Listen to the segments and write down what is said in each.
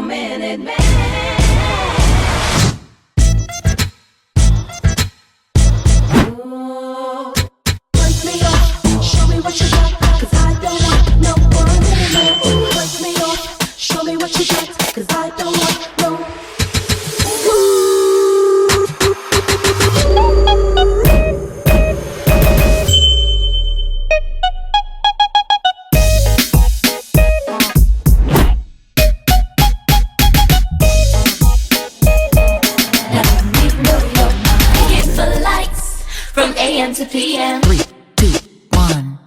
minute man. Ooh, break me off, show me what you got, 'cause I don't want no 1 minute man. Ooh, break me off, show me what you got, 'cause I don't want no. From AM to PM. 3, 2, 1.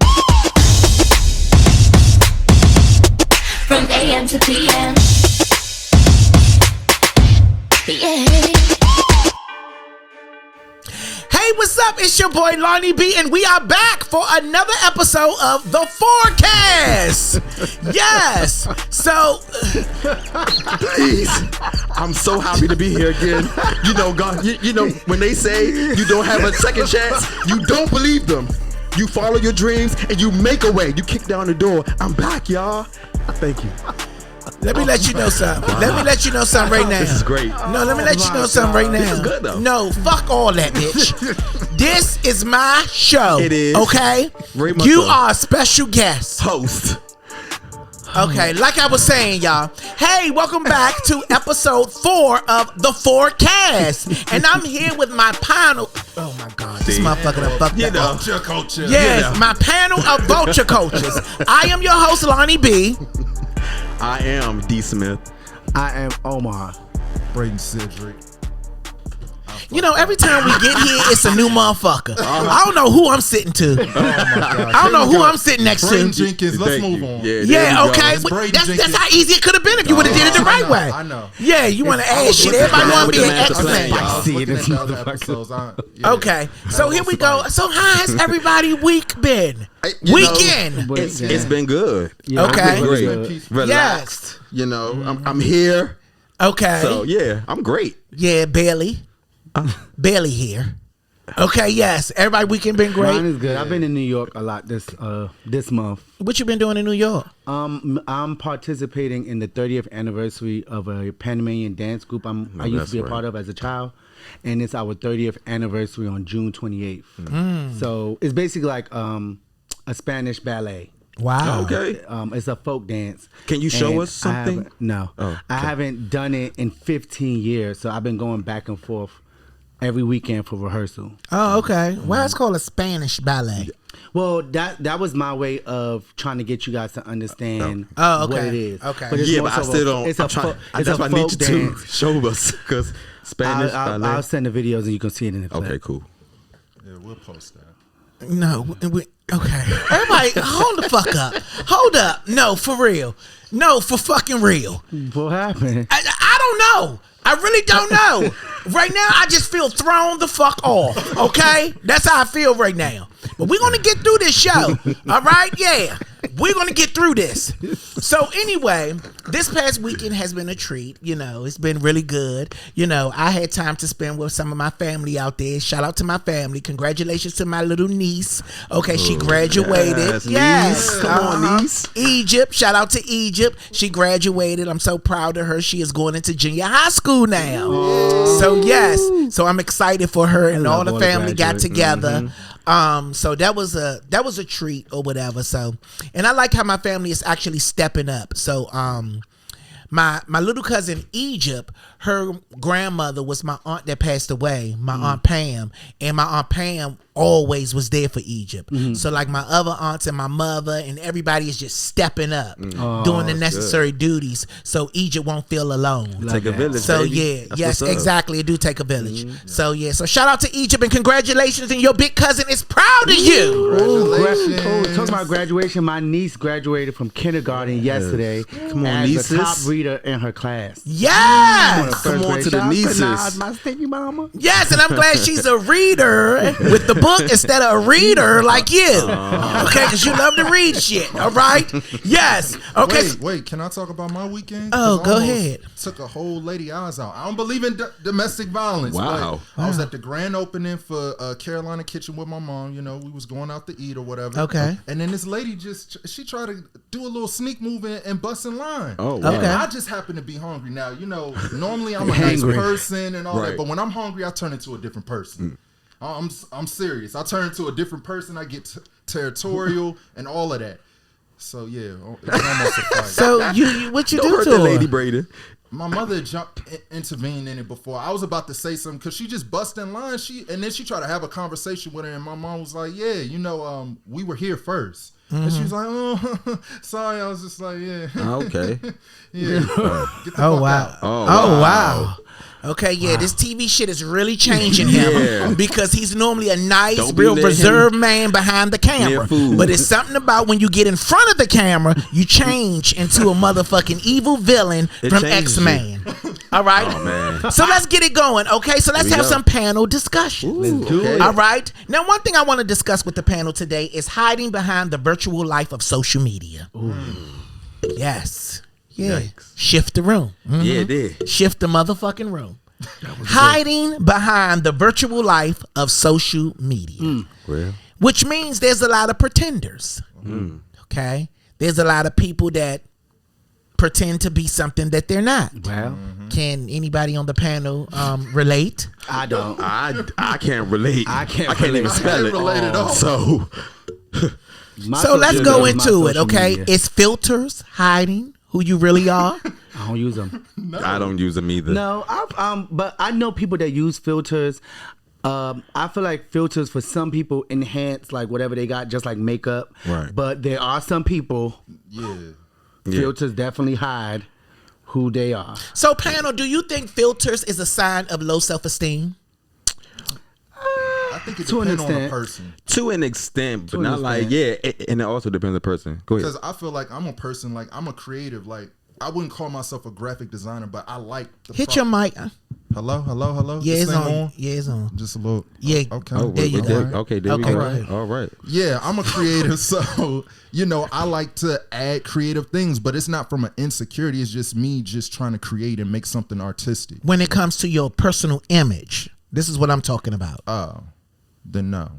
From AM to PM. Yeah. Hey, what's up? It's your boy Lonnie Bee, and we are back for another episode of the FourCast. Yes. So, Please, I'm so happy to be here again. You know, God. You know when they say you don't have a second chance, you don't believe them. You follow your dreams and you make a way. You kick down the door. I'm back, y'all. Thank you. let me let you know something. Let me let you know something right now. This is great. No, let me let you know something right now. This is good, though. No, fuck all that, bitch. This is my show. It is. Okay? Very much You so. are a special guest. Host. Okay, like I was saying, y'all. Hey, welcome back to episode 4 of the FourCast. And I'm here with my panel. Oh my God, this motherfucker done fucked You that know. up. Vulture culture. Yes, my panel of vulture coaches. I am your host, Lonnie Bee. I am D. Smith. I am Omar. Brayden Cedric. You know, every time we get here, it's a new motherfucker. I don't know who I'm sitting to. I don't know who I'm sitting next Brayden to. Jenkins. Let's Thank move you. on. Yeah, Yeah, okay. It's Brayden That's Jenkins. how easy it could have been if you would have did it the right way. I know. Yeah, you want to add was shit. looking Everybody at want to be the an master plan, X-Men. y'all. I was See looking this at the other motherfucker. episodes. Okay, so here we go. So how has everybody week been? You know, Weekend. It's been good. Yeah, Okay. it's Great. good. Peace. Relaxed. You know, I'm here. Okay. So yeah, I'm great. Yeah, barely. Barely here. Okay, yes. Everybody weekend been Mine great. is good. I've been in New York a lot this month. What you been doing in New York? I'm participating in the 30th anniversary of a Panamanian dance group I used to be a part of as a child, and it's our 30th anniversary on June 28th. So it's basically like a Spanish ballet. Wow. Okay. It's a folk dance. Can you show And us something? No. Oh, okay. I haven't done it in 15 years, so I've been going back and forth every weekend for rehearsal. Oh, okay. Why it's called a Spanish ballet? Well, that was my way of trying to get you guys to understand Oh, okay. what it is. Okay. But it's Yeah, more but I so still don't. It's a I'm trying. it's That's a why I need folk you to dance. show us because Spanish. I'll send the videos and you can see it in the clip. Okay, cool. Yeah, we'll post that. No. Okay. Everybody, hold the fuck up. Hold up. No, for real. No, for fucking real. What happened? I don't know. I really don't know. Right now, I just feel thrown the fuck off. Okay? That's how I feel right now. But we're going to get through this show. All right? Yeah. We're going to get through this. So anyway, this past weekend has been a treat. You know, it's been really good. You know, I had time to spend with some of my family out there. Shout out to my family. Congratulations to my little niece. Okay, she graduated. Yes, niece. Come on, niece. Egypt. Shout out to Egypt. She graduated. I'm so proud of her. She is going into junior high school now. So yes. So I'm excited for her, and all the family got together. So that was a treat or whatever. So, and I like how my family is actually stepping up. So, my little cousin Egypt, her grandmother was my aunt that passed away, my Aunt Pam, and my Aunt Pam always was there for Egypt. So like my other aunts and my mother and everybody is just stepping up, doing the necessary duties so Egypt won't feel alone. Take a village. So baby. yeah, That's yes, what's up. exactly. It do take a village. So yeah, so shout out to Egypt and congratulations, and your big cousin is proud of you. Congratulations. Talking about graduation, my niece graduated from kindergarten yesterday. Come on, as nieces. the top reader in her class. Yes, Come on to the nieces. My sticky mama. yes, and I'm glad she's a reader with the book instead of a reader like you. Okay, because you love to read shit. All right. Yes. Okay. Wait, can I talk about my weekend? Oh, 'Cause I go almost ahead. Took a whole lady eyes out. I don't believe in domestic violence. Wow. But I was at the grand opening for Carolina Kitchen with my mom. You know, we was going out to eat or whatever. Okay. And then this lady she tried to do a little sneak move and bust in line. Oh, wow. Okay. I just happen to be hungry. Now, normally I'm a nice person and all Right. that, but when I'm hungry, I turn into a different person. I'm serious. I turn into a different person. I get territorial and all of that. So yeah, it's almost a fight. So what you Don't do hurt to that her? lady, Brady. My mother intervened in it before. I was about to say something because she just bust in line. And then she tried to have a conversation with her, and my mom was like, "Yeah, we were here first." And she was like, "Oh, sorry." I was just like, "Yeah, Okay. yeah." Get the Oh fuck wow. out. Oh wow. Okay, yeah, this TV shit is really changing him Yeah. because he's normally a nice, Don't be real letting reserved man behind the camera. food. But it's something about when you get in front of the camera, you change into a motherfucking evil villain It from changes X-Men. All right? Oh, man. So let's get it going, okay? So let's Here we have go. some panel discussion. Let's do it. All right. Now, one thing I want to discuss with the panel today is hiding behind the virtual life of social media. Yes. Yeah. Yikes. Shift the room. Mhm. Yeah, it did. Shift the motherfucking room. Hiding behind the virtual life of social media. Well, Which means there's a lot of pretenders. Okay? There's a lot of people that pretend to be something that they're not. Well, Can anybody on the panel relate? I don't. I can't relate. I can't even relate. spell I it. can't relate at all. So So let's go into it, okay? Media. It's filters hiding who you really are. I don't use them. I don't use them either. No, but I know people that use filters. I feel like filters for some people enhance like whatever they got, just like makeup. Right. But there are some people Yeah. filters definitely hide who they are. So, panel, do you think filters is a sign of low self-esteem? I think it To an depends on the extent. person. To an extent, but To an not like extent. and it also depends on the person. Go ahead. Because I feel like I'm a person, like I'm a creative. Like I wouldn't call myself a graphic designer, but I like the Hit your mic. Hello. Yeah, This it's thing on. Yeah, it's on. Just a little. Yeah. Okay. there you go. Okay, there we Okay. go. Right. All right. Yeah, I'm a creative, so I like to add creative things, but it's not from an insecurity. It's just me just trying to create and make something artistic. When it comes to your personal image, this is what I'm talking about. Oh, then no.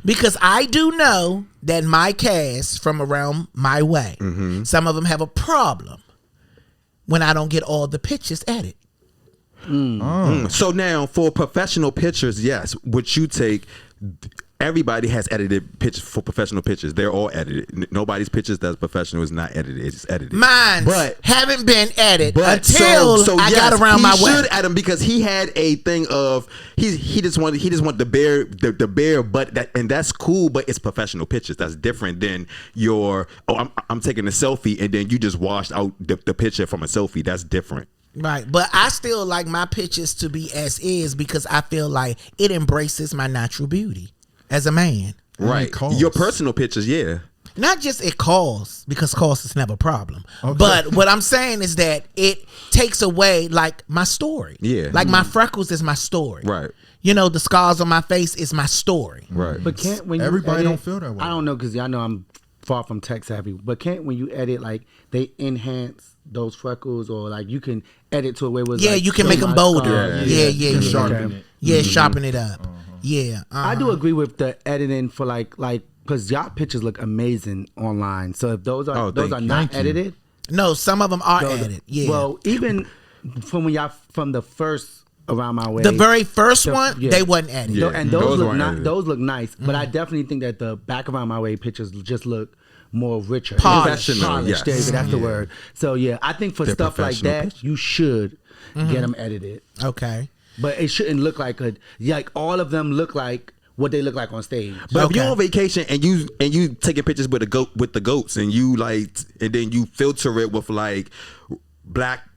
Because I do know that my cast from around my way, some of them have a problem when I don't get all the pictures edited. So now for professional pictures, yes, what you take, everybody has edited pictures for professional pictures. They're all edited. Nobody's pictures that's professional is not edited. It's edited. Mine But- haven't been edited But until I yes, got around my he way. should add him because he had a thing of he just wanted the bare butt and that's cool, but it's professional pictures. That's different than your I'm taking a selfie and then you just washed out the picture from a selfie. That's different. Right, but I still like my pictures to be as is because I feel like it embraces my natural beauty as a man. Right. calls. Your personal pictures, yeah. Not just it calls, because calls is never a problem. But what I'm saying is that it takes away like my story. Yeah. Like my freckles is my story. Right. The scars on my face is my story. Right. But can't when you Everybody edit, don't feel that way. I don't know because I know I'm far from tech savvy. But can't when you edit like they enhance those freckles or like you can edit to a way where it's, Yeah, like, you can show make them my bolder. scar. Yeah. Sharpen it. Yeah, sharpen it up. Yeah. I do agree with the editing for like because y'all pictures look amazing online. So if those are thank you. not Thank you. edited, No, some of them are those- added. Yeah. Well, even from when y'all from the first around my way, the very first the- one, yeah. they wasn't added. Tho- Yeah. and Those those look weren't not edited. those look nice. But I definitely think that the back around my way pictures just look more richer, Polished. Professional, yes. There you go, that's the word. So yeah, I think for They're stuff like professional that, pictures. you should get them edited. Okay. But it shouldn't look like like all of them look like what they look like on stage. But if Okay. you're on vacation and you taking pictures with the goats and you and then you filter it with like black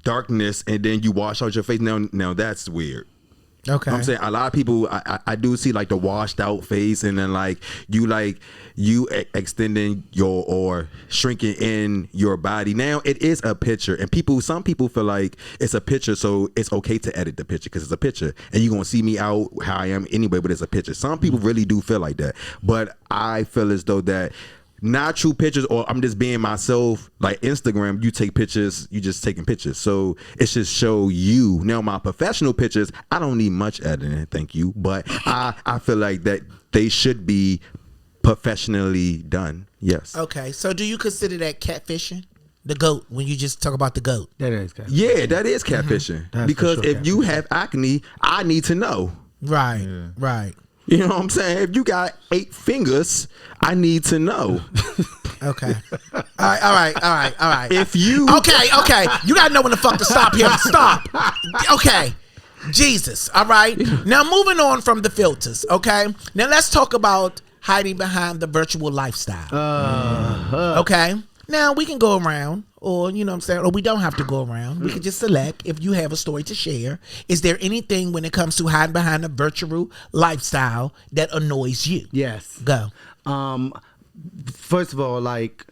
darkness and then you wash out your face, now that's weird. Okay. I'm saying a lot of people I do see like the washed out face and then like you extending your or shrinking in your body. Now it is a picture and some people feel like it's a picture, so it's okay to edit the picture because it's a picture and you're gonna see me out how I am anyway, but it's a picture. Some people really do feel like that, but I feel as though that not true pictures or I'm just being myself. Like Instagram, you take pictures, you just taking pictures, so it should show you. Now my professional pictures, I don't need much editing, thank you, but I feel like that they should be professionally done. Yes. Okay, so do you consider that catfishing? The goat, when you just talk about the goat. That is catfishing. Yeah, that is catfishing. That's Because for sure if you have acne, I need to know. Right, right. You know what I'm saying? If you got 8 fingers, I need to know. Okay. All right. If you Okay. You gotta know when the fuck to stop here. Stop. Okay. Jesus. All right. Now moving on from the filters. Okay. Now let's talk about hiding behind the virtual lifestyle. Okay. Now we can go around, or you know what I'm saying, or we don't have to go around. We can just select if you have a story to share. Is there anything when it comes to hiding behind a virtual lifestyle that annoys you? Yes. Go. First of all, like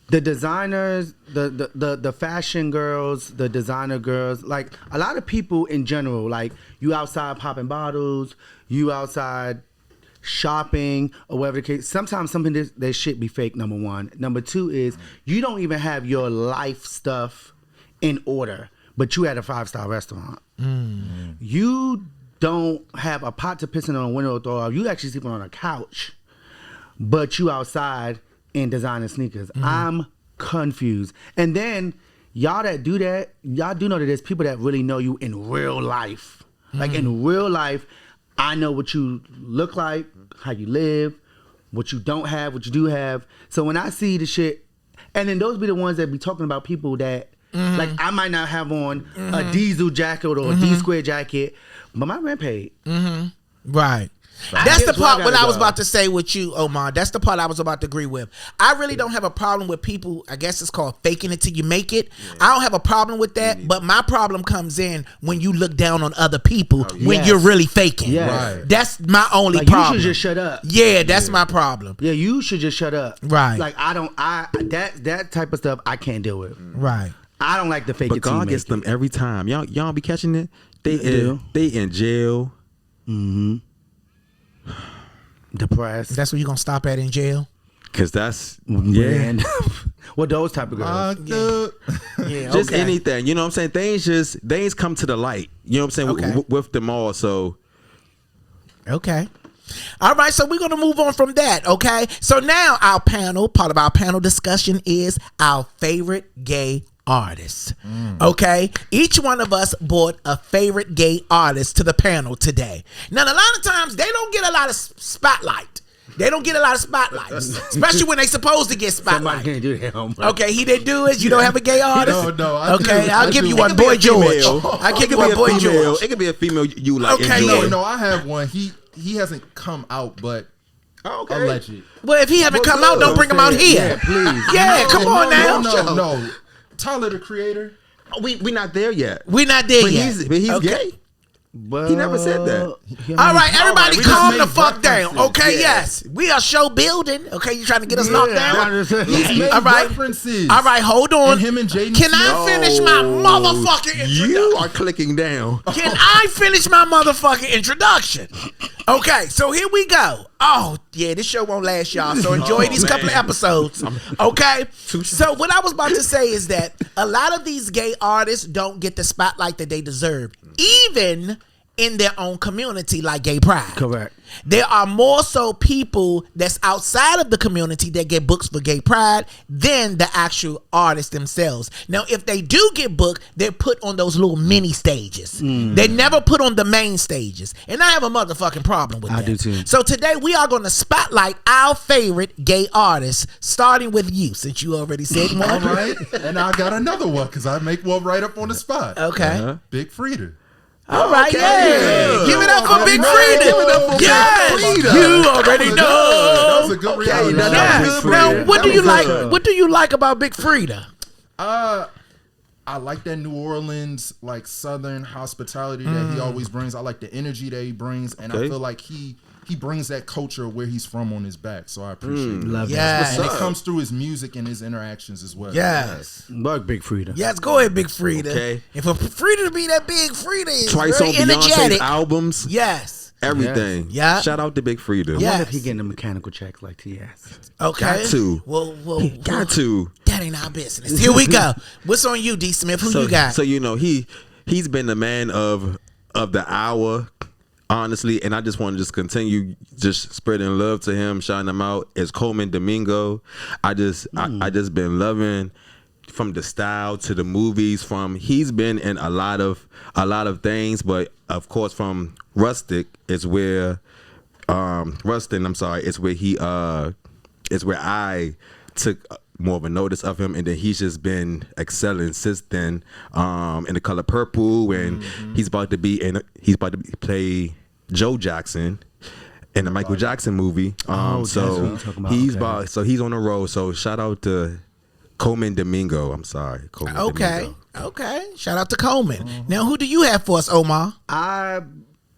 the designers, the fashion girls, the designer girls, like a lot of people in general, like you outside popping bottles, you outside shopping or whatever the case. Sometimes something that shit be fake, number one. Number two is you don't even have your life stuff in order, but you at a 5-star restaurant. You don't have a pot to piss in on a window throw off. You actually sleeping on a couch, but you outside in designer sneakers. I'm confused. And then y'all that do that, y'all do know that there's people that really know you in real life. Like in real life, I know what you look like, how you live, what you don't have, what you do have. So when I see the shit, and then those be the ones that be talking about people that, like I might not have on a diesel jacket or a D-square jacket, but my rent paid. Right. That's the part what I was about to say with you, Omar. That's the part I was about to agree with. I really don't have a problem with people, I guess it's called faking it till you make it. I don't have a problem with that, but my problem comes in when you look down on other people when you're really faking. Yes. Right. That's my only Like problem. you should just shut up. Yeah, that's my problem. Yeah, you should just shut up. Right. Like that type of stuff I can't deal with. Right. I don't like the fake But it till you God make gets it. them every time. Y'all be catching it? They do. in jail. Depressed. That's where you're gonna stop at in jail? Cause that's Man. What those type of girls? Locked up. Yeah. just okay. anything. You know what I'm saying? Things come to the light. You know what I'm saying? Okay. With them all. So Okay. All right, so we're going to move on from that, okay? So now part of our panel discussion is our favorite gay artists, okay? Each one of us brought a favorite gay artist to the panel today. Now, a lot of times, they don't get a lot of spotlight. They don't get a lot of spotlights, especially when they supposed to get Somebody spotlight. can't do that. Okay, he didn't do it. You don't have a gay artist? No, I Okay, do. I'll I give do. you It one, could be Boy a George. female. I'll give It you could one, be a Boy female. George. It could be a female you like. Okay, enjoy. yeah. No, I have one. He hasn't come out, but Okay. alleged. Well, if he haven't come out, don't bring him out here. Yeah, please. Yeah, come on now. No. Tyler, the creator. We not there yet. We're not there But yet. he's Okay. gay. But He never said that. All right, everybody we calm just the made fuck down. references. Okay, Yeah. yes. We are show building. Okay, you trying to get us knocked down? He's made All right. references. All right, hold on. And him and Jaden Can I Smith. finish my motherfucking You introduction? are clicking down. Can I finish my motherfucking introduction? Okay, so here we go. Oh, yeah, this show won't last, y'all. So enjoy these couple of episodes. Okay? So what I was about to say is that a lot of these gay artists don't get the spotlight that they deserve, even in their own community, like gay pride. Correct. There are more so people that's outside of the community that get books for gay pride than the actual artists themselves. Now, if they do get booked, they're put on those little mini stages. They never put on the main stages. And I have a motherfucking problem with that. I do too. So today we are going to spotlight our favorite gay artists, starting with you, since you already said one. All right. And I got another one because I make one right up on the spot. Okay. Big Frida. All right, Okay. yeah. Give it up for Big Frida. Give it up for Big Yes. Frida. You already That know. was a good Okay, reality. that Yeah. was Big Now, Frida. what do That you was like? good. What do you like about Big Frida? I like that New Orleans, like Southern hospitality that he always brings. I like the energy that he brings, and I Okay. feel like he brings that culture where he's from on his back. So I appreciate it. Love Yes. And it comes through his music and his interactions as well. Yes. that. Bug Big Frida. Yes, go ahead, Big Frida. Okay. And for Frida to be that big, Frida is Twice very on Beyonce's energetic. albums. Yes. Everything. Yeah. Shout out to Big Frida. Yeah. I wonder Yes. if he getting the mechanical checks like TS. Okay. Got to. Well, Got to. that ain't our business. Here we go. What's on you, D. Smith? Who you got? So you know he's been the man of the hour honestly, and I just want to just continue just spreading love to him, shouting him out, is Coleman Domingo. I just been loving from the style to the movies. He's been in a lot of things, but of course from Rustin, it's where I took more of a notice of him, and then he's just been excelling since then. In The Color Purple, and he's about to play Joe Jackson in the Michael Jackson movie. So he's on the road. So shout out to Coleman Domingo. I'm sorry, Coleman Domingo. Okay. Shout out to Coleman. Now, who do you have for us, Omar? I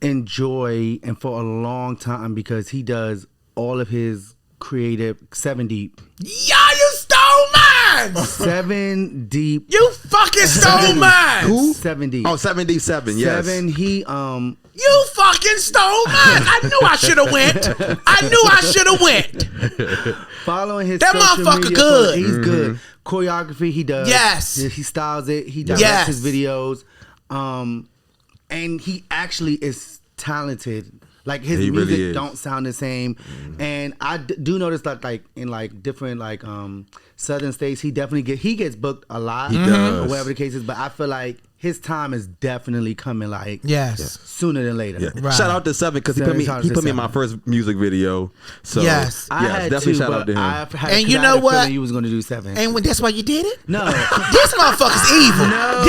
enjoy, and for a long time, because he does all of his creative 7 Deep. Yeah, you stole mine. 7 Deep. You fucking stole mine. Who? 7 Deep. Oh, 77. Yes. 7. He You fucking stole mine. I knew I should have went. Following his That social motherfucker media, good. He's good. Choreography, he does. Yes. He styles it. He directs his videos. And he actually is talented. Like his music really don't sound the same. And I do notice that like in like different like southern states, he gets booked a lot. He does. Or whatever the case is. But I feel like his time is definitely coming like sooner than later. Yeah. Right. Shout out to 7 because he put me in my first music video. So Yes. I had definitely to, shout but out to him. And you know what? You was going to do 7. And that's why you did it? No. This motherfucker's evil. No.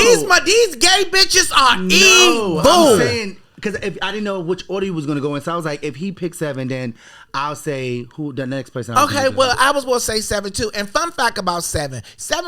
These gay bitches are evil. I'm saying, because if I didn't know which order he was going to go in, so I was like, if he picks 7, then I'll say who the next person. Okay, well, I was going to say 7 too. And fun fact about 7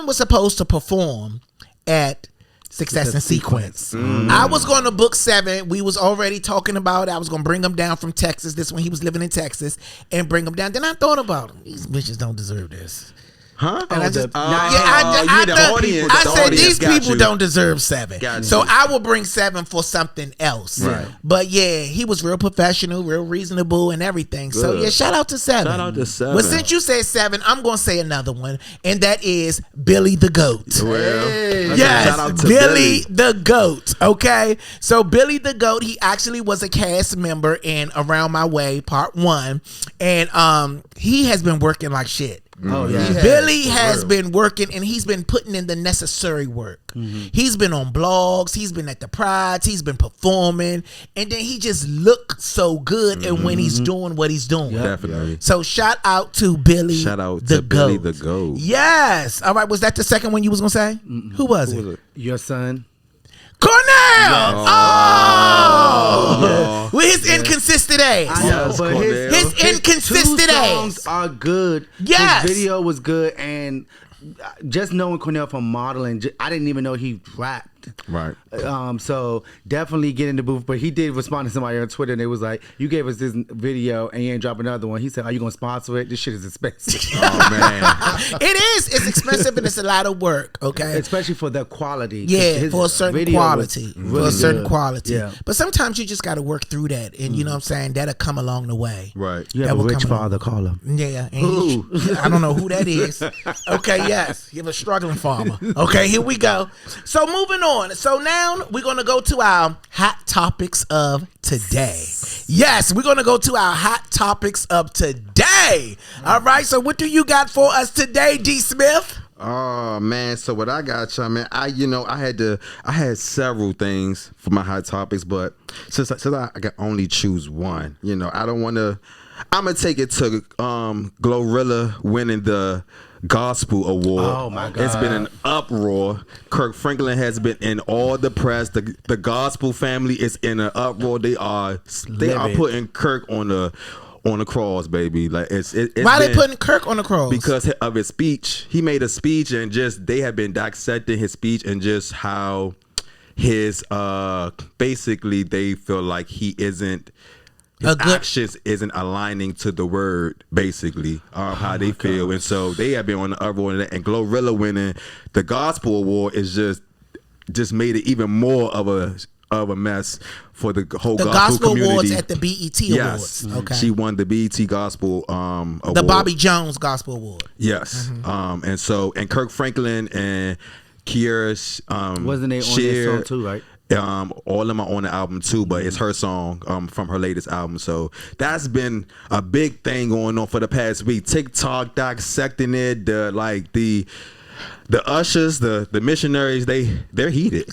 was supposed to perform at Success and Sequence. I was going to book 7. We was already talking about it. I was going to bring him down from Texas. This when he was living in Texas, and bring him down. Then I thought about him. These bitches don't deserve this. Huh? And I said the these audience people don't deserve 7. Got So you. I will bring 7 for something else. Right. But yeah, he was real professional, real reasonable, and everything. So Good. yeah, shout out to 7. Shout out to 7. Well, since you said 7, I'm gonna say another one, and that is Billy the Goat. Well, Yes, shout out to Billy the Goat. Okay, so Billy the Goat, he actually was a cast member in Around My Way Part 1, and he has been working like shit. Oh yeah. Billy has been working, and he's been putting in the necessary work. He's been on blogs, he's been at the prides, he's been performing, and then he just looks so good and when he's doing what he's doing. Definitely. So shout out to Billy. Shout out the to Billy Goat. the Goat. Yes. All right. Was that the second one you was gonna say? Who was it? Your son. Cornell. Oh. With his inconsistent ass. I know, but Cornell. His inconsistent 2 songs ass. are good. Yes. His video was good, and just knowing Cornell from modeling, I didn't even know he rapped. Right. So definitely get in the booth. But he did respond to somebody on Twitter, and they was like, "You gave us this video, and you ain't drop another one." He said, "Are you gonna sponsor it? This shit is expensive." Oh man. It is. It's expensive and it's a lot of work. Okay. Especially for the quality. Yeah, His for a certain video quality. was For really a certain good. quality. Yeah. But sometimes you just got to work through that. And you know what I'm saying? That'll come along the way. Right. You have That a will rich come along. father, call him. Yeah. And I don't know who that is. Okay, yes. You're a struggling farmer. Okay, here we go. So moving on. So now we're going to go to our hot topics of today. Yes, we're going to go to our hot topics of today. All right. So what do you got for us today, D. Smith? Oh man, so what I got, y'all, man, I had several things for my hot topics, but since I can only choose one, I don't want to. I'm gonna take it to Glorilla winning the Gospel Award. Oh my God. It's been an uproar. Kirk Franklin has been in all the press. The Gospel family is in an uproar. They are putting Kirk on the cross, baby. Like Why they putting Kirk on the cross? Because of his speech. He made a speech, and just they have been dissecting his speech and just how his basically they feel like he isn't. His actions isn't aligning to the word, basically, how they feel. And so they have been on the other one. And Glorilla winning the Gospel Award is just made it even more of a mess for the whole gospel community. Awards at the BET Awards. Okay. She won the BET Gospel Award. The Bobby Jones Gospel Award. Yes. And Kirk Franklin and Kiera Wasn't they on shared, this song too, right? All of them are on the album too, but it's her song from her latest album. So that's been a big thing going on for the past week. TikTok dissecting it, the ushers, the missionaries, they're heated.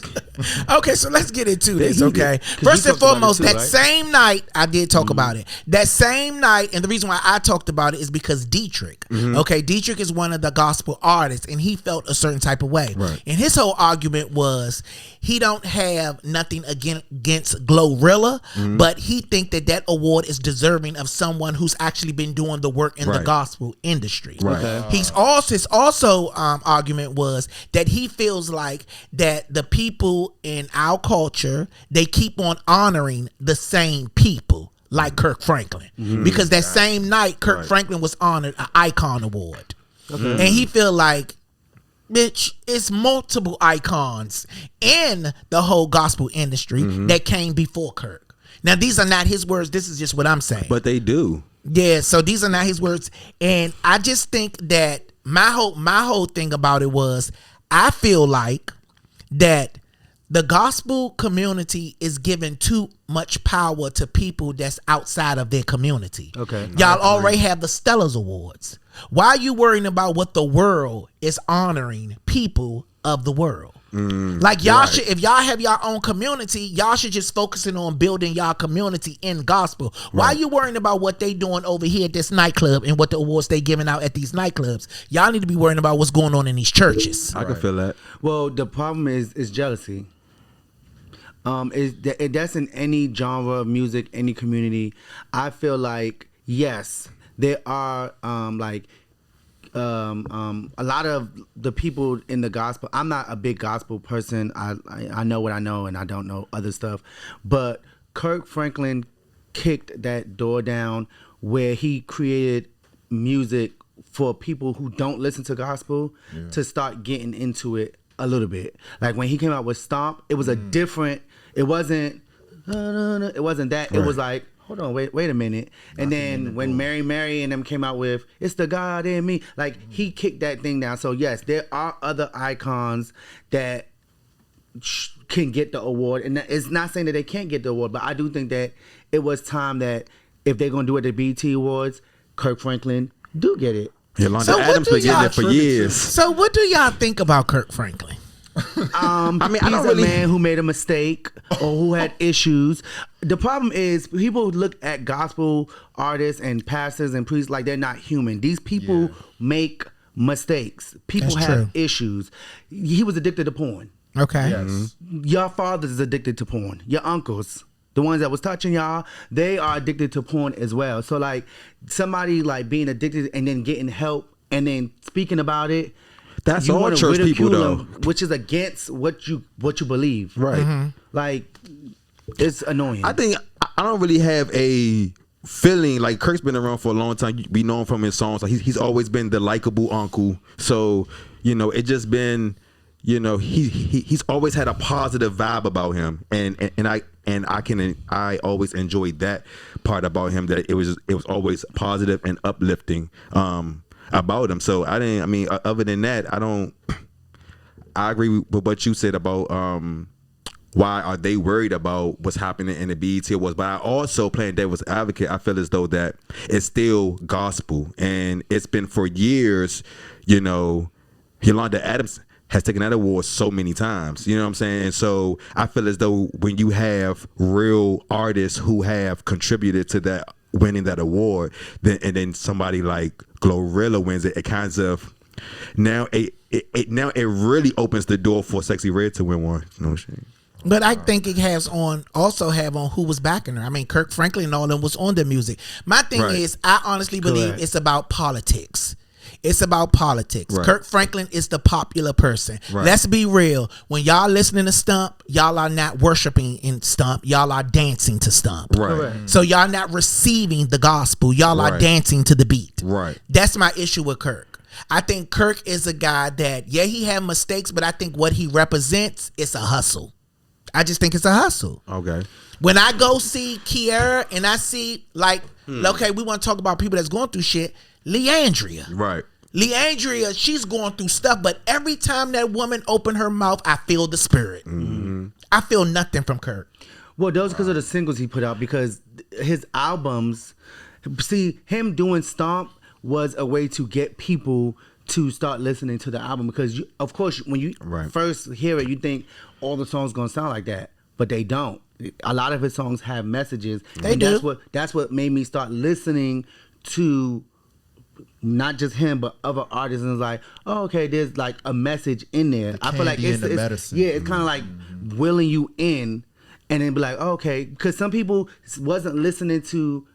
Okay, so let's get into this, heated. okay? 'Cause First you and talked about it foremost, too, that right? same night, I did talk about it. That same night, and the reason why I talked about it is because Dietrich, okay, Dietrich is one of the gospel artists, and he felt a certain type of way. Right. And his whole argument was he don't have nothing against Glorilla, but he think that award is deserving of someone who's actually been doing the work in the Right. gospel industry. Right. Okay. His also argument was that he feels like that the people in our culture, they keep on honoring the same people like Kirk Franklin, because that same night Kirk Franklin was honored an Icon Award, and he feel like, bitch, it's multiple icons in the whole gospel industry that came before Kirk. Now these are not his words, this is just what I'm saying. But they do. Yeah, so these are not his words, and I just think that my whole thing about it was, I feel like that the gospel community is giving too much power to people that's outside of their community. Okay. Y'all already have the Stellars Awards. Why are you worrying about what the world is honoring people of the world? Like y'all should, if y'all have your own community, y'all should just focusing on building y'all community in gospel. Why are you worrying about what they doing over here at this nightclub and what the awards they giving out at these nightclubs? Y'all need to be worrying about what's going on in these churches. I can feel that. Well, the problem is jealousy. That's in any genre of music, any community. I feel like, yes, there are a lot of the people in the gospel. I'm not a big gospel person. I know what I know, and I don't know other stuff. But Kirk Franklin kicked that door down where he created music for people who don't listen to gospel to start getting into it a little bit. Like when he came out with Stomp, it was a different. It wasn't. It wasn't that. It was like, hold on, wait a minute. And then when Mary and them came out with It's the God in Me, like he kicked that thing down. So yes, there are other icons that can get the award, and it's not saying that they can't get the award, but I do think that it was time that if they're gonna do it at the BET Awards, Kirk Franklin do get it. Yolanda So what Adams do been getting y'all it for years. So what do y'all think about Kirk Franklin? I mean, I He's don't a really. man who made a mistake or who had issues. The problem is people look at gospel artists and pastors and priests like they're not human. These people make mistakes. People That's have true. issues. He was addicted to porn. Okay. Yes. Your fathers is addicted to porn. Your uncles, the ones that was touching y'all, they are addicted to porn as well. So like somebody like being addicted and then getting help and then speaking about it. That's you all wanna church people, ridicule though. them, which is against what you believe. Right. Like it's annoying. I think I don't really have a feeling like Kirk's been around for a long time. We know him from his songs. Like he's always been the likable uncle. So it just been he's always had a positive vibe about him, and I always enjoyed that part about him, that it was always positive and uplifting about him. So other than that, I agree with what you said about why are they worried about what's happening in the BET Awards. But I also, playing devil's advocate, I feel as though that it's still gospel, and it's been for years. Yolanda Adams has taken that award so many times. You know what I'm saying? And so I feel as though when you have real artists who have contributed to that, winning that award, then somebody like Glorilla wins it, it kind of now it really opens the door for Sexy Red to win one. No shame. But I think it has on who was backing her. I mean, Kirk Franklin and all them was on the music. My thing Right. is, I honestly believe Correct. it's about politics. It's about politics. Right. Kirk Franklin is the popular person. Right. Let's be real. When y'all listening to Stump, y'all are not worshiping in Stump. Y'all are dancing to Stump. Right. Correct. So y'all not receiving the gospel. Y'all are Right. dancing to the beat. Right. That's my issue with Kirk. I think Kirk is a guy that, he had mistakes, but I think what he represents is a hustle. I just think it's a hustle. Okay. When I go see Kiara and I see okay, we want to talk about people that's going through shit. Leandria. Right. Leandria, she's going through stuff, but every time that woman opened her mouth, I feel the spirit. I feel nothing from Kirk. Well, those because of the singles he put out, because his albums, see, him doing Stomp was a way to get people to start listening to the album, because of course when you first hear it, you think all the songs gonna sound like that, but they don't. A lot of his songs have messages. They do. That's what made me start listening to not just him but other artists, and it's like, oh, okay, there's like a message in there. I feel like it's medicine. Yeah, it's kind of like willing you in, and then be like, oh, okay, because some people wasn't listening to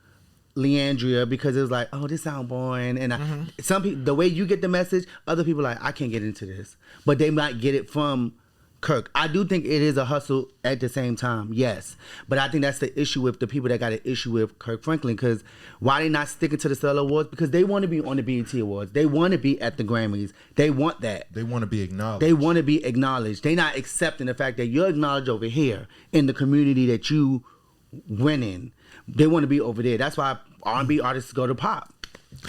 Leandria because it was like, oh, this sound boring, and some people, the way you get the message, other people are like, I can't get into this, but they might get it from Kirk. I do think it is a hustle at the same time, yes, but I think that's the issue with the people that got an issue with Kirk Franklin, because why they not sticking to the Stellar Awards? Because they want to be on the BET Awards, they want to be at the Grammys, they want that, They want to be acknowledged. they want to be acknowledged. They not accepting the fact that you're acknowledged over here in the community that you went in. They want to be over there. That's why R&B artists go to pop.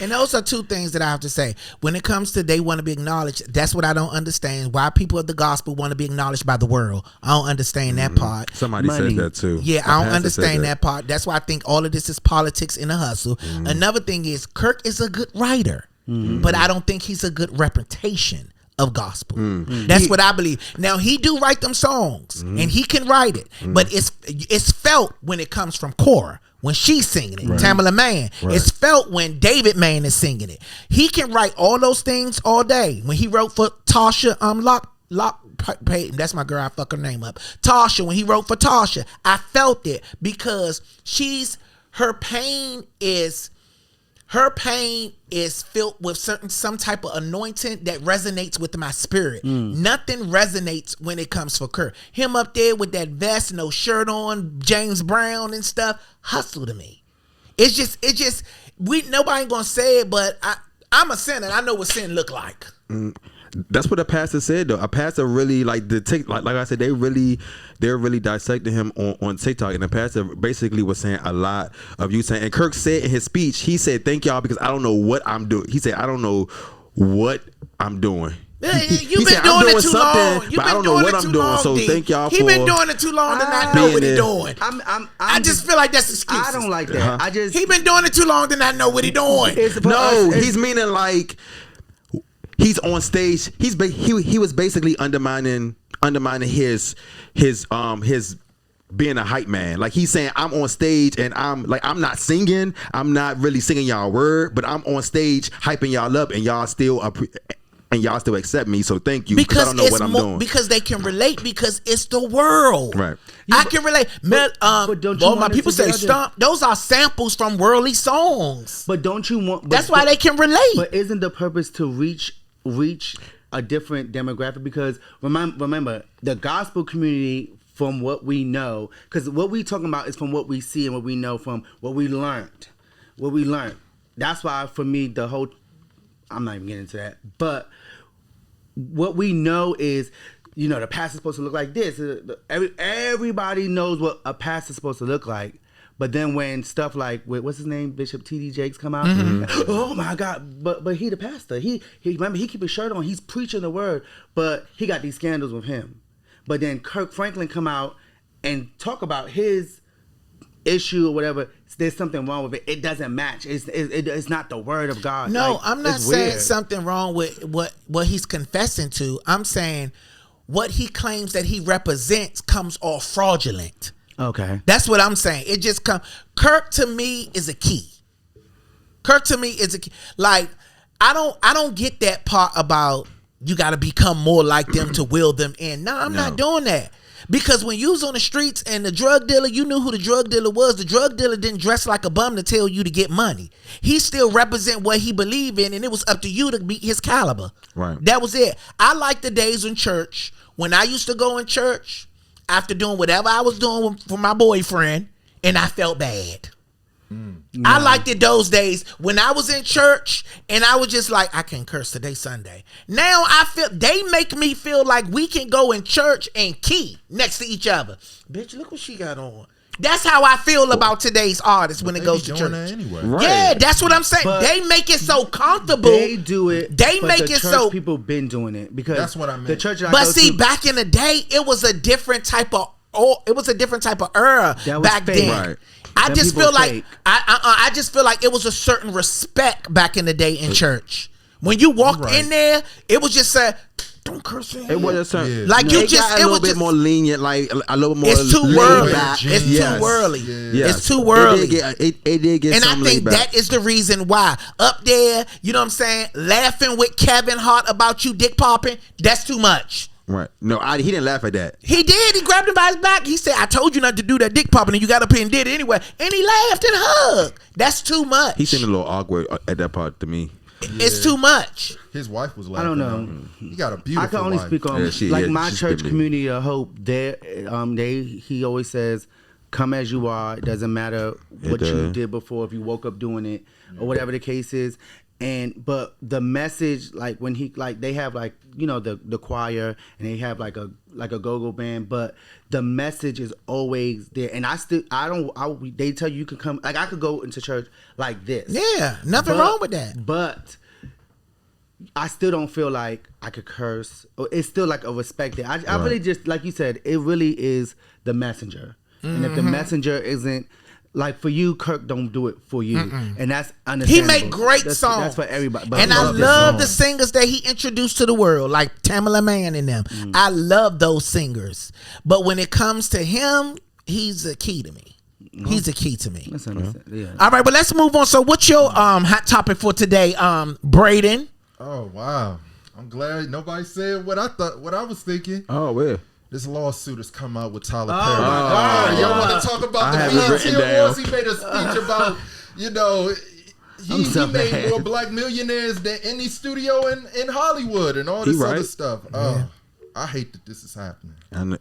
And those are two things that I have to say. When it comes to they want to be acknowledged, that's what I don't understand. Why people of the gospel want to be acknowledged by the world. I don't understand that part. Somebody Money. said that too. Yeah, A I don't pastor understand said that part. That's why I think all of this is politics and a hustle. Another thing is Kirk is a good writer, but I don't think he's a good representation of gospel. That's what I believe. Now he do write them songs and he can write it, but it's felt when it comes from Cora. When she's singing it, Tamala Mann. It's felt when David Mann is singing it. He can write all those things all day. When he wrote for Tasha, Lock Payton, that's my girl, I fuck her name up. Tasha, when he wrote for Tasha, I felt it because her pain is filled with some type of anointing that resonates with my spirit. Nothing resonates when it comes for Kirk. Him up there with that vest, no shirt on, James Brown and stuff, hustle to me. It's just nobody ain't gonna say it, but I'm a sinner. I know what sin look like. That's what a pastor said though. A pastor really like I said, they're really dissecting him on TikTok, and the pastor basically was saying a lot of you saying, and Kirk said in his speech, he said, thank y'all because I don't know what I'm doing. He said, I don't know what I'm doing. You've been doing it too long. But I don't know what I'm doing. So thank y'all for. He been doing it too long to not know what he doing. I just feel like that's excuses. I don't like that. He been doing it too long to not know what he doing. No, he's meaning like he's on stage. He was basically undermining his being a hype man. Like he's saying, I'm on stage and I'm not singing. I'm not really singing y'all word, but I'm on stage hyping y'all up, and y'all still accept me. So thank you because I don't know what I'm doing. Because they can relate because it's the world. Right. I can relate. But don't you my people say stomp. Those are samples from worldly songs. But don't you want? That's why they can relate. But isn't the purpose to reach a different demographic? Because remember the gospel community, from what we know, because what we talking about is from what we see and what we know from what we learned. That's why for me I'm not even getting into that, but what we know is, the pastor's supposed to look like this. Everybody knows what a pastor's supposed to look like. But then when stuff like, what's his name, Bishop T.D. Jakes come out, oh my God, but he the pastor. He remember, he keep his shirt on, he's preaching the word, but he got these scandals with him. But then Kirk Franklin come out and talk about his issue or whatever. There's something wrong with it. It doesn't match. It's not the word of God. No, I'm not saying something wrong with what he's confessing to. I'm saying what he claims that he represents comes off fraudulent. Okay. That's what I'm saying. It just comes. Kirk to me is a key. Like, I don't get that part about you got to become more like them to will them in. No, I'm not doing that. Because when you was on the streets and the drug dealer, you knew who the drug dealer was. The drug dealer didn't dress like a bum to tell you to get money. He still represent what he believed in, and it was up to you to be his caliber. Right. That was it. I like the days in church when I used to go in church after doing whatever I was doing for my boyfriend, and I felt bad. I liked it those days when I was in church and I was just like, I can curse today, Sunday. Now I feel they make me feel like we can go in church and key next to each other. Bitch, look what she got on. That's how I feel about today's artists when it goes to church. Anyway. Right. Yeah, that's what I'm saying. But they make it so comfortable. They do it. They but make the it church so. people been doing it because That's what I meant. The church that I But go see, to, back in the day, it was a different type of it was a different type of era That was back fake. then. Right. I Them just people feel like fake. I just feel like it was a certain respect back in the day in church. When you walked in there, it was just don't curse in here. It was a certain, Yeah. Like you it just, got a it little was bit just more lenient, like a little more. It's too laid whirly. back. It's Yes. too whirly. Yes. It's too whirly. It did get And I some think laid back. that is the reason why up there, you know what I'm saying, laughing with Kevin Hart about you dick popping, that's too much. Right. No, he didn't laugh at that. He did. He grabbed him by his back. He said, I told you not to do that dick popping, and you got up here and did it anyway. And he laughed and hugged. That's too much. He seemed a little awkward at that part to me. It's too much. His wife was laughing. I don't know. at him. He got a beautiful I can only wife. speak on Yeah, my she's church good. community of hope. He always says, "Come as you are. It doesn't matter what you does. did before. If you woke up doing it or whatever the case is." But the message, like when they have the choir and they have like a go-go band, but the message is always there. And they tell you can come, like I could go into church like this. Yeah, nothing wrong with that. But I still don't feel like I could curse. It's still like a respect there. I really just, like you said, it really is the messenger. And if the messenger isn't, like for you, Kirk don't do it for you. And that's He understandable. make great That's songs. for everybody. But And I this love song. the singers that he introduced to the world, like Tamala Mann and them. I love those singers. But when it comes to him, he's a key to me. He's a key to me. That's understandable. Yeah. All right, but let's move on. So what's your hot topic for today, Braden? Oh wow! I'm glad nobody said what I thought. What I was thinking. Oh, well. This lawsuit has come out with Tyler my Perry. God. Y'all want to talk about I the have it BET written Awards? down. He made a speech about, I'm so he made bad. more black millionaires than any studio in Hollywood and all He this other right. stuff. Oh, I hate that this is happening.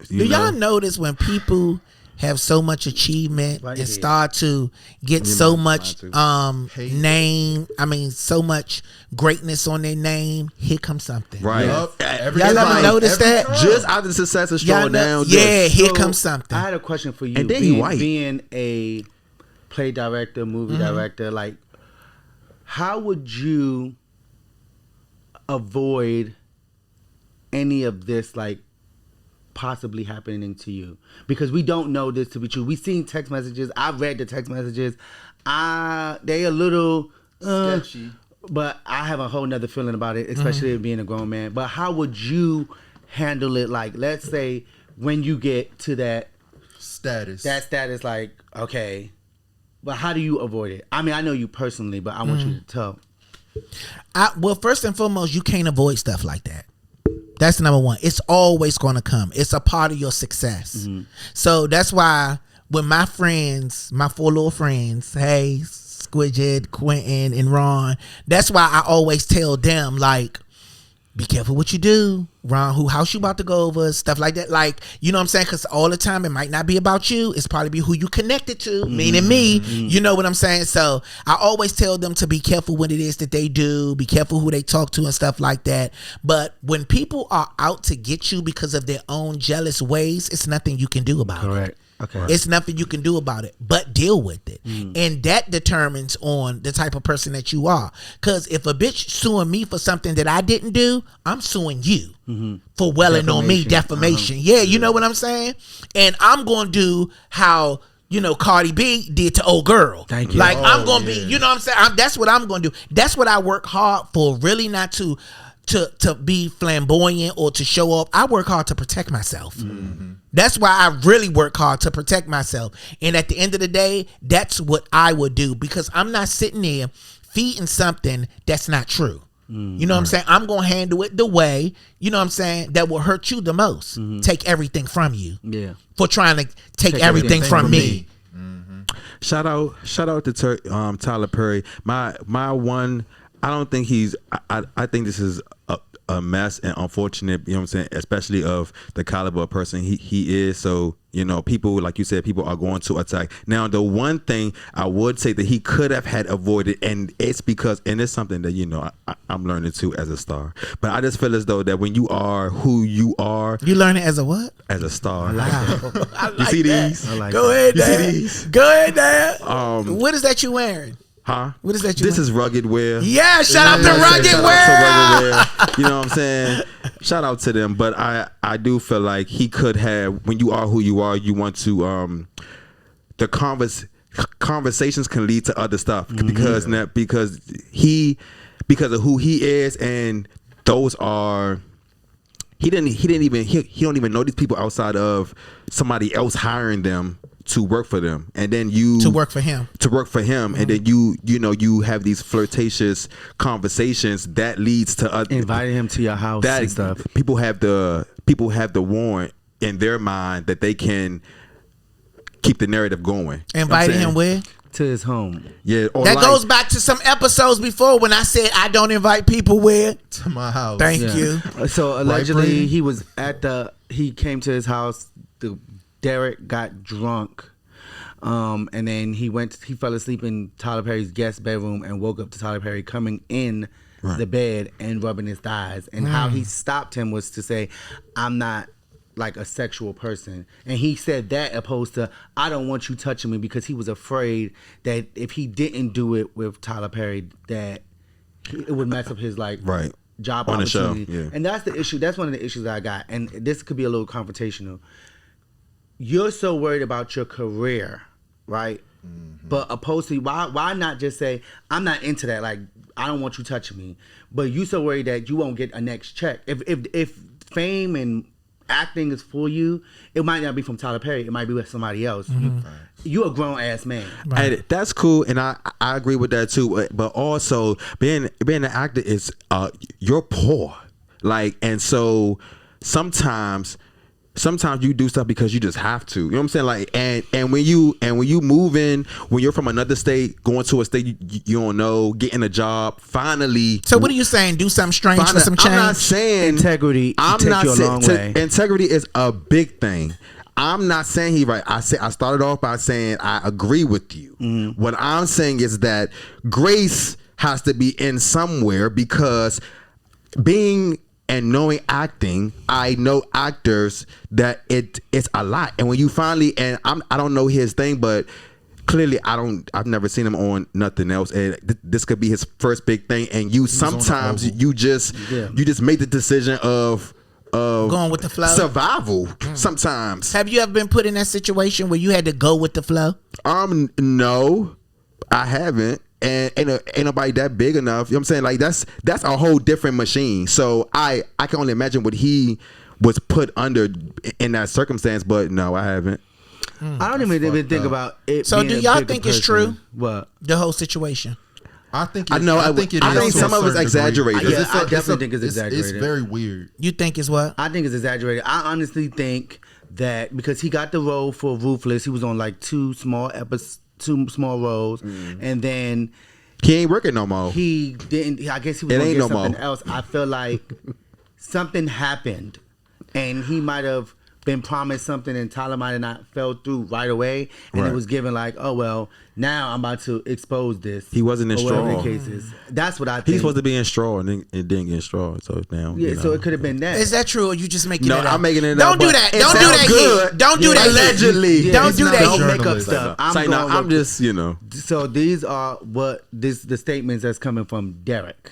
Do y'all notice when people have so much achievement Right and here. start to get so much Hate. name, so much greatness on their name, here comes something. Right. Yup. Every Y'all ever time. notice Every that? time. Just after the success of Y'all Strong know- Down. yeah, here So, comes something. I had a question for you. And then he white. Being a play director, movie director, like, how would you avoid any of this, like, possibly happening to you? Because we don't know this to be true. We've seen text messages. I've read the text messages. They a little Sketchy. but I have a whole nother feeling about it, especially being a grown man. But how would you handle it? Like, let's say when you get to that Status. status, like, okay, but how do you avoid it? I mean, I know you personally, but I want you to tell. Well, first and foremost, you can't avoid stuff like that. That's number one. It's always going to come. It's a part of your success. So that's why when my friends, my four little friends, hey, Squidget, Quentin, and Ron, that's why I always tell them, like, be careful what you do. Ron, who house you about to go over, stuff like that. Like, you know what I'm saying? Because all the time it might not be about you. It's probably be who you connected to, meaning me. You know what I'm saying? So I always tell them to be careful what it is that they do. Be careful who they talk to and stuff like that. But when people are out to get you because of their own jealous ways, it's nothing you can do about it. Correct. Okay. It's nothing you can do about it, but deal with it. And that determines on the type of person that you are. Because if a bitch suing me for something that I didn't do, I'm suing you for welling on me, defamation. Yeah, you know what I'm saying? And I'm going to do how, Cardi B did to old girl. Thank you. Like, I'm going to be, you know what I'm saying? That's what I'm going to do. That's what I work hard for, really not to be flamboyant or to show off. I work hard to protect myself. That's why I really work hard to protect myself. And at the end of the day, that's what I would do, because I'm not sitting there feeding something that's not true. You know what I'm saying? I'm going to handle it the way, you know what I'm saying, that will hurt you the most. Take everything from you. Yeah. For trying to take everything from me. Shout out to Tyler Perry. My one, I don't think he's. I think this is a mess and unfortunate. You know what I'm saying, especially of the caliber of person he is. So people, like you said, people are going to attack. Now, the one thing I would say that he could have had avoided, and it's because, and it's something that I'm learning too as a star. But I just feel as though that when you are who you are, You learn it as a what? as a star, I you see that. these? I like Go that. ahead, You see Dad. these? Go ahead, Dad. What is that you wearing? Huh? What is that? This is rugged wear. Yeah, shout out to Shout Rugged out Wear. to Rugged Wear. You know what I'm saying? Shout out to them. But I do feel like he could have, when you are who you are, you want to the conversations can lead to other stuff because of who he is, and those are he don't even know these people outside of somebody else hiring them to work for them, and then to work for him, and then you have these flirtatious conversations that leads to inviting him to your house and stuff. People have the warrant in their mind that they can keep the narrative going. Inviting him where? To his home. Yeah, that goes back to some episodes before when I said I don't invite people where To my house. Thank you. So allegedly Brandon? he was he came to his house. Derek got drunk, and then he fell asleep in Tyler Perry's guest bedroom and woke up to Tyler Perry coming in the bed and rubbing his thighs. And how he stopped him was to say, "I'm not like a sexual person," and he said that opposed to, "I don't want you touching me," because he was afraid that if he didn't do it with Tyler Perry, that it would mess up his job on the show. opportunity. Yeah. And that's the issue. That's one of the issues that I got. And this could be a little confrontational. You're so worried about your career, right? But opposed to, why not just say, "I'm not into that. Like, I don't want you touching me." But you so worried that you won't get a next check. If fame and acting is for you, it might not be from Tyler Perry. It might be with somebody else. You a grown ass man. Right. And that's cool, and I agree with that too. But also being an actor is you're poor, and so sometimes you do stuff because you just have to. You know what I'm saying? Like, and when you move in, when you're from another state, going to a state you don't know, getting a job, finally. So what are you saying? Do something strange for some change? I'm not saying integrity. Integrity is a big thing. I'm not saying he right. I started off by saying I agree with you. What I'm saying is that grace has to be in somewhere, because being and knowing acting, I know actors that it's a lot. And when you finally, and I don't know his thing, but clearly I've never seen him on nothing else, and this could be his first big thing. And you sometimes you just make the decision of going with the flow, survival. Sometimes. Have you ever been put in that situation where you had to go with the flow? No, I haven't. And ain't nobody that big enough. You know what I'm saying? Like, that's a whole different machine. So I can only imagine what he was put under in that circumstance. But no, I haven't. I don't even think about it. So being do a y'all bigger think it's person. true? What? The whole situation. I think I know. I think some of it's exaggerated. Yeah, I definitely think it's exaggerated. It's very weird. You think it's what? I think it's exaggerated. I honestly think that because he got the role for Ruthless, he was on like two small roles, and then he ain't working no more. He didn't. I guess he was going to get something else. I feel like something happened, and he might have been promised something, and Tyler might have not fell through right away, and it was given like, oh well, now I'm about to expose this. He wasn't in Straw. Cases. That's what I think. He's supposed to be in Straw, and didn't get in Straw. So now, so it could have been that. Is that true, or you just making no, it up? I'm making it Don't up. do that. Don't do that here. Don't do that. Allegedly. Don't do that. Don't here. make up stuff. I'm just, So these are the statements that's coming from Derek,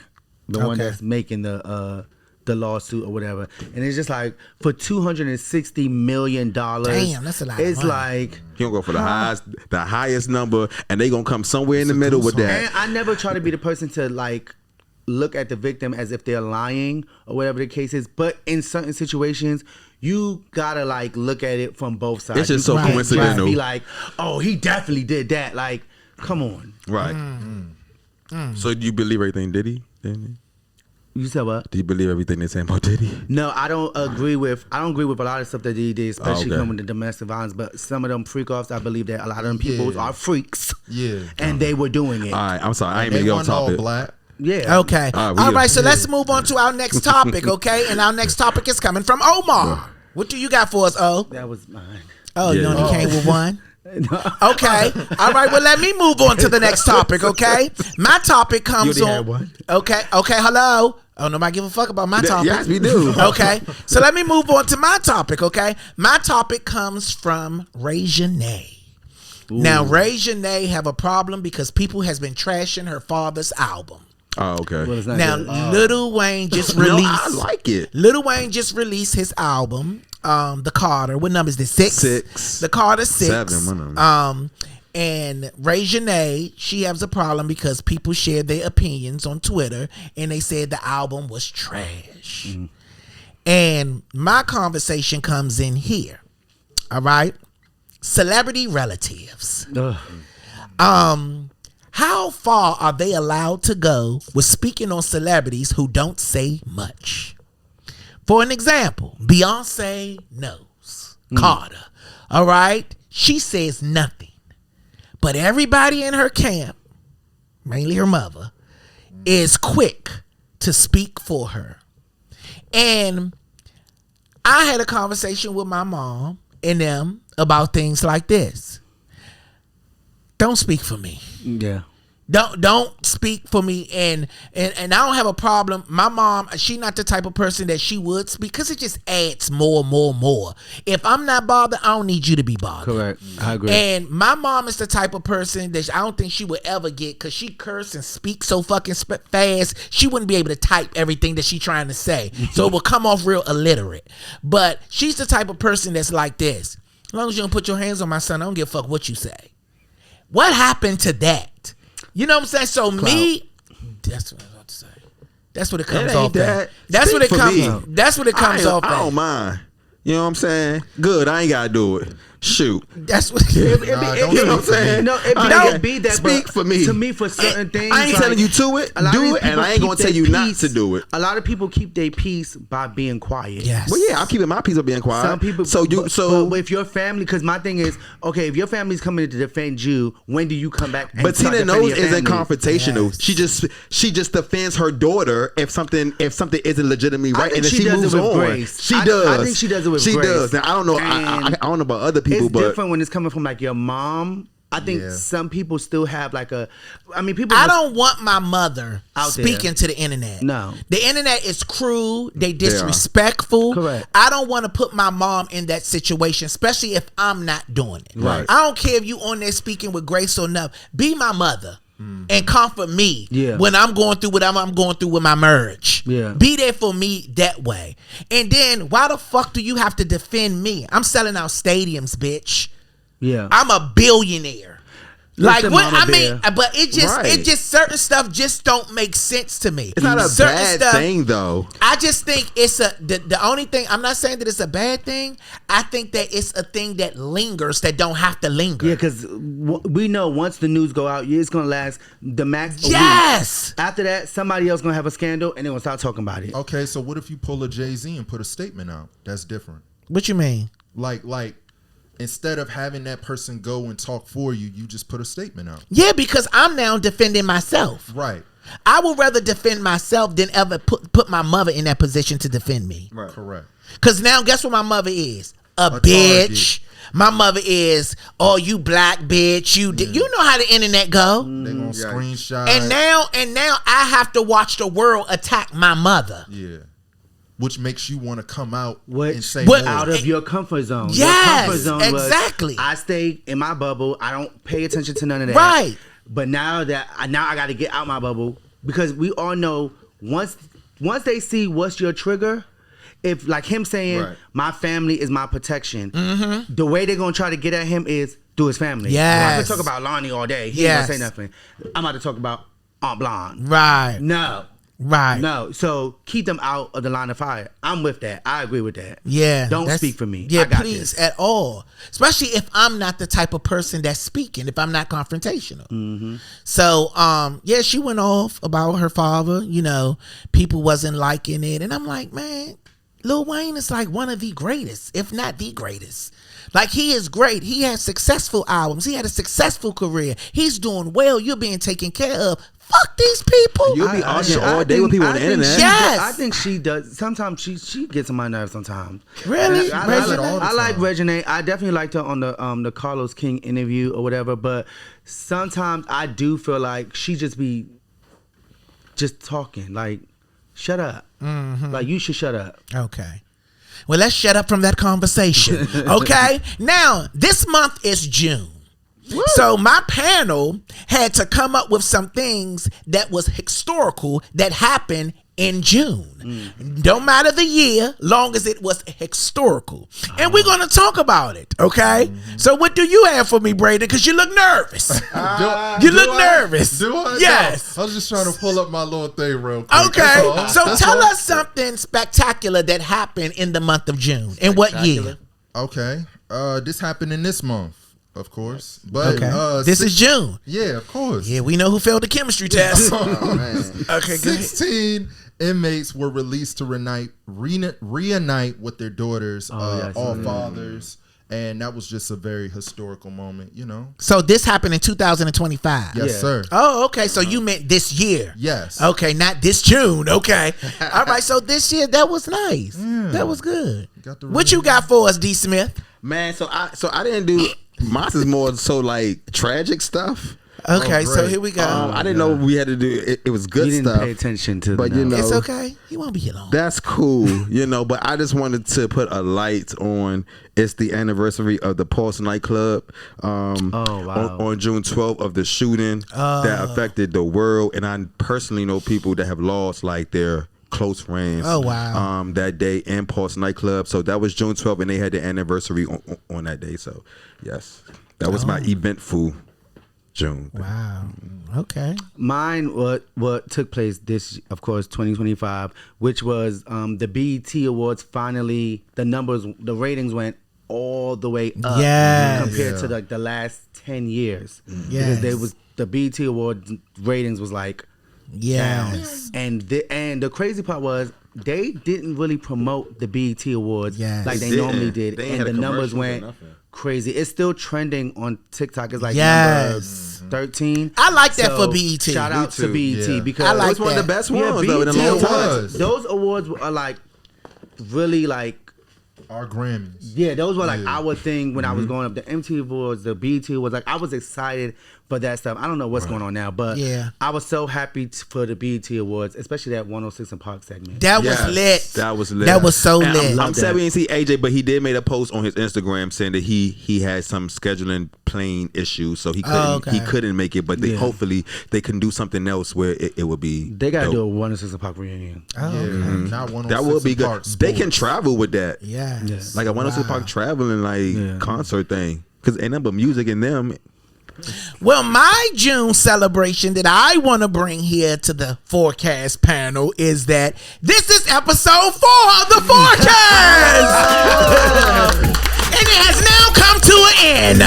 the one that's making the lawsuit or whatever, and it's just like for $260 million. Damn, that's a lot. It's of money. like he gonna go for the highest number, and they gonna come somewhere in the middle with that. And I never try to be the person to like look at the victim as if they're lying or whatever the case is, but in certain situations, you gotta like look at it from both sides. It's just you so can't coincidental. just be like, oh, he definitely did that. Like, come on. Right. So do you believe everything Diddy? You said what? Do you believe everything they say about Diddy? No, I don't agree with a lot of stuff that Diddy did, especially coming to domestic violence. But some of them freak offs, I believe that a lot of them people are freaks. Yeah. And they were doing it. All right, I'm sorry. I ain't They making weren't on all topic. black. Yeah. Okay. All right. So let's move on to our next topic. Okay, and our next topic is coming from Omar. What do you got for us, O? That was mine. Oh, you only came with one. Okay. All right. Well, let me move on to the next topic. Okay. My topic comes You on. already had one? Okay. Hello. Oh, nobody give a fuck about my topic. Yes, we do. Okay. So let me move on to my topic. Okay. My topic comes from Ray Janae. Now, Ray Janae have a problem because people has been trashing her father's album. Oh, okay. Well, it's not Now, good. Lil Wayne just No, released. I like it. Lil Wayne just released his album, The Carter. What number is this? 6? 6. The Carter 6. 7, one of them. And Ray Janae, she has a problem because people shared their opinions on Twitter and they said the album was trash. And my conversation comes in here. All right. Celebrity relatives. Ugh. How far are they allowed to go with speaking on celebrities who don't say much? For an example, Beyonce knows Carter. All right. She says nothing. But everybody in her camp, mainly her mother, is quick to speak for her. And I had a conversation with my mom and them about things like this. Don't speak for me. Yeah. Don't speak for me, and I don't have a problem. My mom, she not the type of person that she would speak because it just adds more. If I'm not bothered, I don't need you to be bothered. Correct. I agree. And my mom is the type of person that I don't think she would ever get because she curse and speaks so fucking fast. She wouldn't be able to type everything that she's trying to say, so it will come off real illiterate. But she's the type of person that's like this. As long as you don't put your hands on my son, I don't give a fuck what you say. What happened to that? You know what I'm saying? So me, that's what I was about to say. That's what it comes off at. That's what it comes. That's what it comes off at. I don't mind. You know what I'm saying? Good. I ain't gotta do it. Shoot. That's what. You know what I'm saying? No, it be that. Speak for me. To me, for certain things, I ain't telling you to it. Do it, and I ain't gonna tell you not to do it. A lot of people keep their peace by being quiet. Yes. Well, yeah, I'm keeping my piece of being quiet. Some people. So but if your family, because my thing is, okay, if your family's coming to defend you, when do you come back? And but start Tina defending knows your isn't family? confrontational. Yes. She just defends her daughter if something isn't legitimately right, think and then she she does moves it with on. grace. She I does. think she does it with she grace. does. Now I don't know. I don't know about other people, It's but different when it's coming from like your mom. I think some people still have like a. I mean, people. I don't want my mother out speaking there. to the internet. No. The internet is cruel. They disrespectful. Correct. I don't want to put my mom in that situation, especially if I'm not doing it. Right. I don't care if you on there speaking with grace or not. Be my mother. And comfort me when I'm going through what I'm going through with my marriage. Yeah. Be there for me that way. And then why the fuck do you have to defend me? I'm selling out stadiums, bitch. Yeah. I'm a billionaire. Like Listen, what Mama I mean, Bear. but it Right. just certain stuff just don't make sense to me. it's not a Certain bad stuff, thing though. I just think it's the only thing. I'm not saying that it's a bad thing. I think that it's a thing that lingers that don't have to linger. Yeah, because we know once the news go out, it's gonna last the max. A Yes. week. After that, somebody else gonna have a scandal, and they're gonna start talking about it. Okay, so what if you pull a Jay-Z and put a statement out? That's different. What you mean? Like instead of having that person go and talk for you, you just put a statement out. Yeah, because I'm now defending myself. Right. I would rather defend myself than ever put my mother in that position to defend me. Right. Correct. Because now, guess what my mother is? A target. bitch. My mother is, oh, you black bitch. You know how the internet go. They gonna screenshot. And now I have to watch the world attack my mother. Yeah. Which makes you want to come out Which and say What- more. out of your comfort zone. Yes, your comfort zone was, exactly. I stay in my bubble. I don't pay attention to none of that. Right. But now I got to get out my bubble because we all know once they see what's your trigger. If like him saying Right. my family is my protection, the way they're gonna try to get at him is through his family. Yes. I could talk about Lonnie all day. He Yes. ain't gonna say nothing. I'm about to talk about Aunt Blonde. Right. No. Right. No, so keep them out of the line of fire. I'm with that. I agree with that. Yeah. Don't that's- speak for me. Yeah, I got please, this. at all. Especially if I'm not the type of person that's speaking, if I'm not confrontational. Mm-hmm. So, yeah, she went off about her father. You know, people wasn't liking it. And I'm like, man, Lil Wayne is like one of the greatest, if not the greatest. Like, he is great. He has successful albums. He had a successful career. He's doing well. You're being taken care of. Fuck these people. You'll be arguing all day with people on the internet. Yes. I think she does. Sometimes she gets on my nerves. Sometimes. Really? I Regina? like Regina. I definitely liked her on the Carlos King interview or whatever. But sometimes I do feel like she just be just talking. Like, shut up. Mm-hmm. Like, you should shut up. Okay. Well, let's shut up from that conversation. Okay? Now, this month is June. So my panel had to come up with some things that was historical that happened in June. Don't matter the year, long as it was historical. And we're going to talk about it, okay? So what do you have for me, Braden? Because you look nervous. You look nervous. Do I? Yes. No, I was just trying to pull up my little thing real quick. Okay. So tell us something spectacular that happened in the month of June. In what year? Okay. This happened in this month, of course. But Okay. This is June. Yeah, of course. Yeah, we know who failed the chemistry test. Oh, man. Okay, go ahead. 16 inmates were released to reunite with their daughters, all fathers, and that was just a very historical moment, you know. So this happened in 2025. Yes, sir. Oh, okay. So you meant this year. Yes. Okay, not this June. Okay. All right. So this year, that was nice. That was good. What you got for us, D. Smith? Man, so I didn't do. Mine is more so like tragic stuff. Okay, Oh, so great. here we go. I didn't know we had to do it. It was good You didn't stuff. pay attention to but the you know, It's okay. You won't be here long. that's cool, you know. But I just wanted to put a light on. It's the anniversary of the Pulse nightclub. On June 12th of the shooting that affected the world, and I personally know people that have lost like their close friends. Oh, wow. That day in Pulse nightclub. So that was June 12th, and they had the anniversary on that day. So yes, that was my eventful June. Wow. Okay. Mine, what took place this, of course, 2025, which was the BET Awards. Finally, the ratings went all the way up compared to the last 10 years. Yes. Because the BET Awards ratings was like down. And the crazy part was they didn't really promote the BET Awards like they normally did, They ain't and had the a numbers commercial or went nothing. crazy. It's still trending on TikTok. It's like number 13. I like that for BET. Shout out to BET Yeah. because I like It was one of the that. best ones though in a BET long time. was. Those awards are like really like Our Grammys. those were like our thing when I was growing up. The MTV Awards, the BET was like I was excited for that stuff. I don't know what's going on now, but I was so happy for the BET Awards, especially that 106 and Park segment. That was Yes, lit. That was lit. That was so And lit. I'm sad we didn't see AJ, but he did make a post on his Instagram saying that he had some scheduling plane issues, so he couldn't make it. But hopefully they can do something else where it would be. They gotta dope. do a 106 and Park reunion. Not 106 That would be and good. Park They can Sports. travel with that. Yes. Like a 106 Park traveling like concert thing, because ain't nothing but music in them. Well, my June celebration that I want to bring here to the FourCast panel is that this is episode 4 of the FourCast. And it has now come to an end.